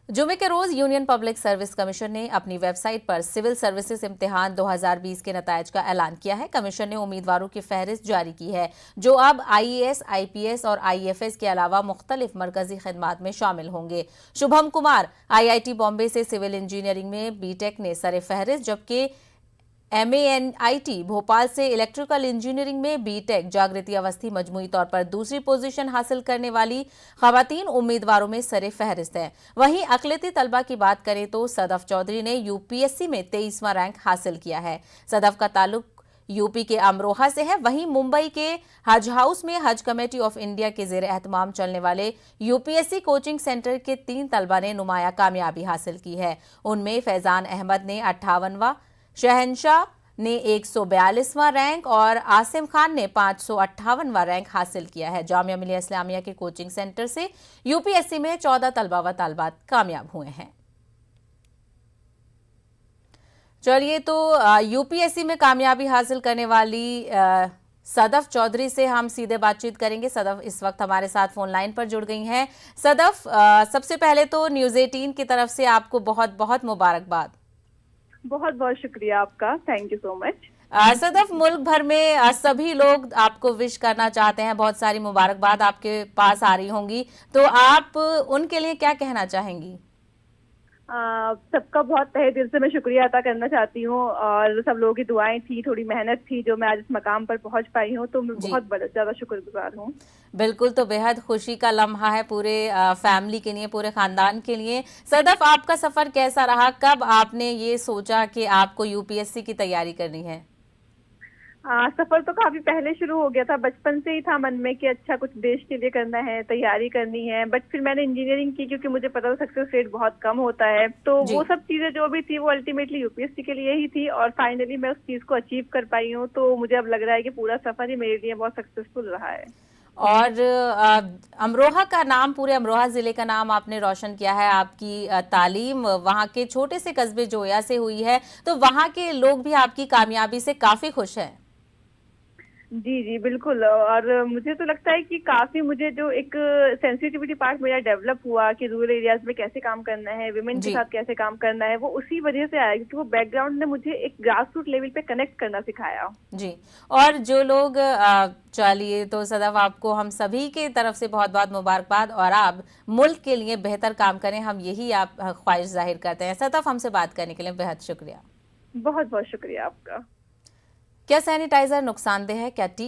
जुमे के रोज union public service commission ने अपनी वेबसाइट पर सिविल सर्विसेज इम्तिहान 2020 के नतायज का ऐलान किया है। कमीशन ने उम्मीदवारों की फहरिस्त जारी की है जो अब आईएएस, आईपीएस और आईएफएस के अलावा मुख्तलिफ मरकजी खिदमात में शामिल होंगे। शुभम कुमार आईआईटी बॉम्बे से सिविल इंजीनियरिंग में बीटेक ने सरे फहरिस्त, जबकि एमएएनआईटी भोपाल से इलेक्ट्रिकल इंजीनियरिंग में बीटेक जागृति अवस्थी मजमूई तौर पर दूसरी पोजीशन हासिल करने वाली खवातीन उम्मीदवारों में सरे फहरिस्त हैं। वहीं अकलियती तलबा की बात करें तो सदफ चौधरी ने यूपीएससी में 23वां रैंक हासिल किया है। सदफ का ताल्लुक यूपी के अमरोहा से है। वहीं मुंबई के हज हाउस में हज कमेटी ऑफ इंडिया के जेर एहतमाम चलने वाले यूपीएससी कोचिंग सेंटर के 3 तलबा ने नुमाया कामयाबी हासिल की है। उनमें फैजान अहमद ने 58वां, शहनशाह ने 142वां रैंक और आसिम खान ने 558वां रैंक हासिल किया है। जामिया मिलिया इस्लामिया के कोचिंग सेंटर से यूपीएससी में 14 तलबा व तालबात कामयाब हुए हैं। चलिए, तो यूपीएससी में कामयाबी हासिल करने वाली सदफ चौधरी से हम सीधे बातचीत करेंगे। सदफ इस वक्त हमारे साथ फोन लाइन पर जुड़ गई हैं। सदफ, सबसे पहले तो न्यूज़ 18 की तरफ से आपको बहुत बहुत मुबारकबाद। बहुत बहुत शुक्रिया आपका, thank you so much. Sadaf, मुल्क भर में सभी लोग आपको विश करना चाहते हैं, बहुत सारी मुबारकबाद आपके पास आ रही होंगी, तो आप उनके लिए क्या कहना चाहेंगी? सबका बहुत तहे दिल से मैं शुक्रिया अदा करना चाहती हूँ और सब लोगों की दुआएं थी, थोड़ी मेहनत थी जो मैं आज इस मकाम पर पहुंच पाई हूँ, तो मैं बहुत ज्यादा शुक्रगुजार हूँ। बिल्कुल, तो बेहद खुशी का लम्हा है पूरे फैमिली के लिए, पूरे खानदान के लिए। सदफ, आपका सफर कैसा रहा? कब आपने ये सोचा कि आपको यूपीएससी की तैयारी करनी है? सफर तो काफी पहले शुरू हो गया था, बचपन से ही था मन में कि अच्छा कुछ देश के लिए करना है, तैयारी करनी है। बट फिर मैंने इंजीनियरिंग की क्योंकि मुझे पता था सक्सेस रेट बहुत कम होता है, तो वो सब चीजें जो भी थी वो अल्टीमेटली यूपीएससी के लिए ही थी और फाइनली मैं उस चीज को अचीव कर पाई हूँ। तो मुझे अब लग रहा है कि पूरा सफर ही मेरे लिए बहुत सक्सेसफुल रहा है। और अमरोहा का नाम, पूरे अमरोहा जिले का नाम आपने रोशन किया है। आपकी तालीम वहाँ के छोटे से कस्बे जोया से हुई है, तो वहाँ के लोग भी आपकी कामयाबी से काफी खुश हैं। जी जी बिल्कुल, और मुझे तो लगता है कि काफी मुझे जो एक सेंसिटिविटी पार्ट मेरा डेवलप हुआ कि रूरल एरियाज में कैसे काम करना है, विमेन के साथ कैसे काम करना है, वो उसी वजह से आया क्योंकि वो बैकग्राउंड ने मुझे एक ग्रास रूट लेवल पे कनेक्ट करना सिखाया। जी, और जो लोग चलिए, तो सदफ आपको हम सभी के तरफ से बहुत बहुत मुबारकबाद और आप मुल्क के लिए बेहतर काम करें, हम यही आप ख्वाहिश जाहिर करते हैं। सदफ, हमसे बात करने के लिए बेहद शुक्रिया। बहुत बहुत शुक्रिया आपका। क्या सैनिटाइजर नुकसानदेह है? क्या टी